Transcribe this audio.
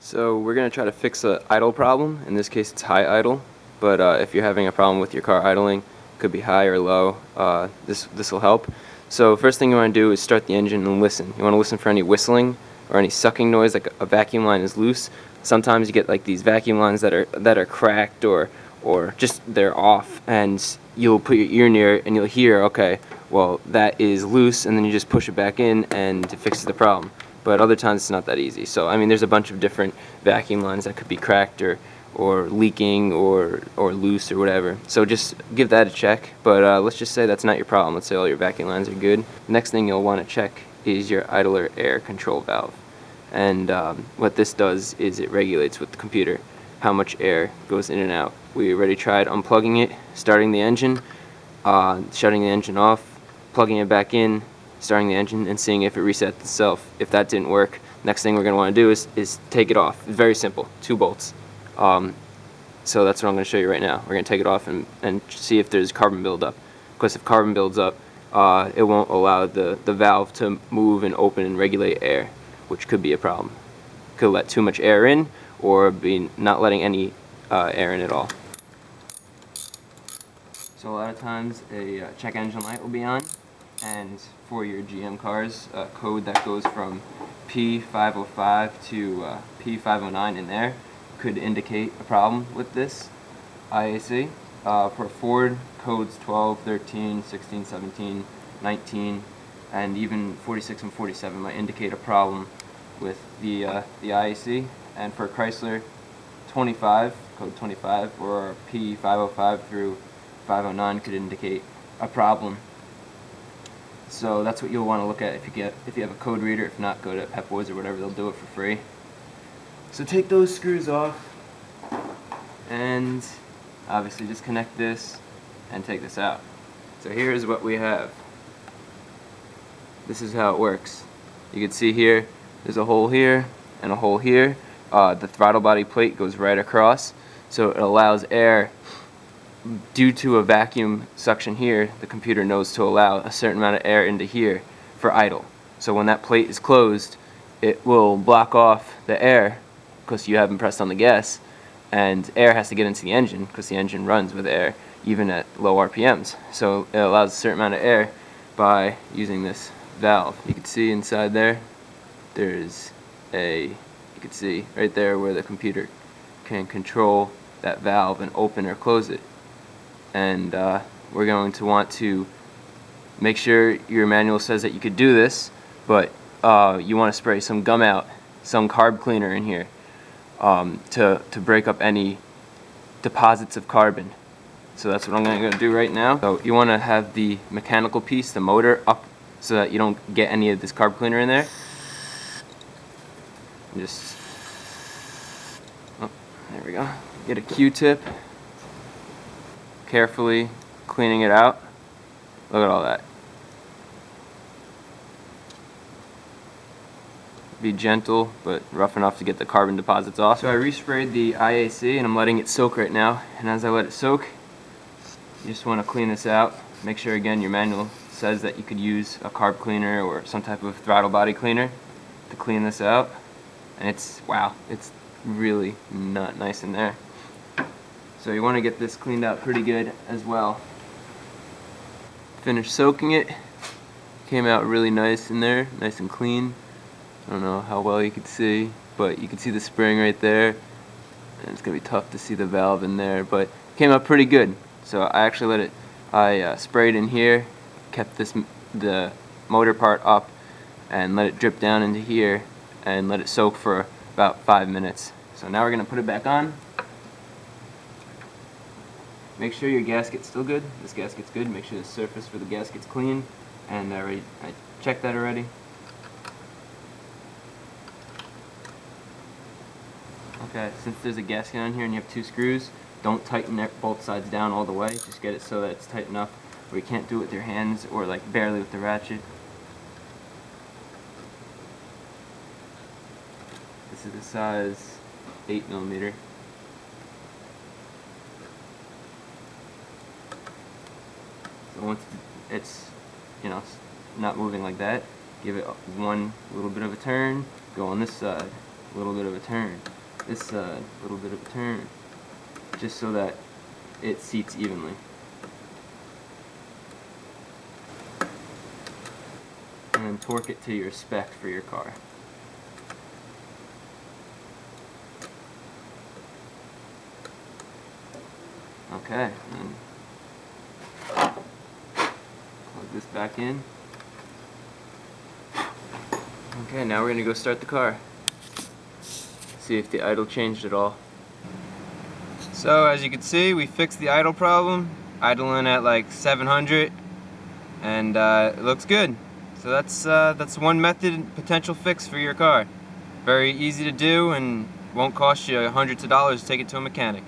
So we're going to try to fix an idle problem. In this case it's high idle, but if you're having a problem with your car idling, it could be high or low, this will help. So first thing you want to do is start the engine and listen. You want to listen for any whistling or any sucking noise, like a vacuum line is loose. Sometimes you get like these vacuum lines that are cracked or just they're off, and you'll put your ear near it and you'll hear, okay, well that is loose, and then you just push it back in and it fixes the problem. But other times it's not that easy. So I mean, there's a bunch of different vacuum lines that could be cracked or leaking or loose or whatever. So just give that a check. But let's just say that's not your problem. Let's say all your vacuum lines are good. Next thing you'll want to check is your idler air control valve. And what this does is it regulates with the computer how much air goes in and out. We already tried unplugging it, starting the engine, shutting the engine off, plugging it back in, starting the engine, and seeing if it resets itself. If that didn't work, next thing we're going to want to do is take it off. It's very simple, 2 bolts. So that's what I'm going to show you right now. We're going to take it off and see if there's carbon buildup. Because if carbon builds up, it won't allow the valve to move and open and regulate air, which could be a problem. Could let too much air in, or be not letting any air in at all. So a lot of times a check engine light will be on, and for your GM cars, a code that goes from P505 to P509 in there could indicate a problem with this IAC. For Ford, codes 12, 13, 16, 17, 19, and even 46 and 47 might indicate a problem with the IAC. And for Chrysler, 25, code 25, or P505 through 509 could indicate a problem. So that's what you'll want to look at if you have a code reader. If not, go to Pep Boys or whatever, they'll do it for free. So take those screws off and obviously just connect this and take this out. So here's what we have. This is how it works. You can see here there's a hole here and a hole here. The throttle body plate goes right across, so it allows air. Due to a vacuum suction here, the computer knows to allow a certain amount of air into here for idle. So when that plate is closed, it will block off the air because you haven't pressed on the gas, and air has to get into the engine because the engine runs with air even at low RPMs. So it allows a certain amount of air by using this valve. You can see inside there, there's you can see right there where the computer can control that valve and open or close it. And we're going to want to make sure your manual says that you could do this, but you want to spray some gum out, some carb cleaner in here to break up any deposits of carbon. So that's what I'm going to do right now. So you want to have the mechanical piece, the motor, up so that you don't get any of this carb cleaner in there. And just, oh, there we go. Get a Q-tip. Carefully cleaning it out. Look at all that. Be gentle, but rough enough to get the carbon deposits off. So I resprayed the IAC and I'm letting it soak right now. And as I let it soak, you just want to clean this out. Make sure again your manual says that you could use a carb cleaner or some type of throttle body cleaner to clean this out. And it's, wow, it's really not nice in there. So you want to get this cleaned out pretty good as well. Finished soaking it. Came out really nice in there, nice and clean. I don't know how well you could see, but you can see the spring right there. And it's going to be tough to see the valve in there, but it came out pretty good. So I actually sprayed in here, kept the motor part up, and let it drip down into here, and let it soak for about 5 minutes. So now we're going to put it back on. Make sure your gasket's still good. This gasket's good. Make sure the surface for the gasket's clean. And I checked that already. Okay, since there's a gasket on here and you have 2 screws, don't tighten both sides down all the way. Just get it so that it's tight enough where you can't do it with your hands or like barely with the ratchet. This is a size 8mm. So once it's, not moving like that, give it one little bit of a turn, go on this side, little bit of a turn, this little bit of a turn, just so that it seats evenly. And then torque it to your spec for your car. Okay, and plug this back in. Okay, now we're going to go start the car. See if the idle changed at all. So as you can see, we fixed the idle problem, idling at like 700, and it looks good. So that's one method, potential fix for your car. Very easy to do and won't cost you hundreds of dollars to take it to a mechanic.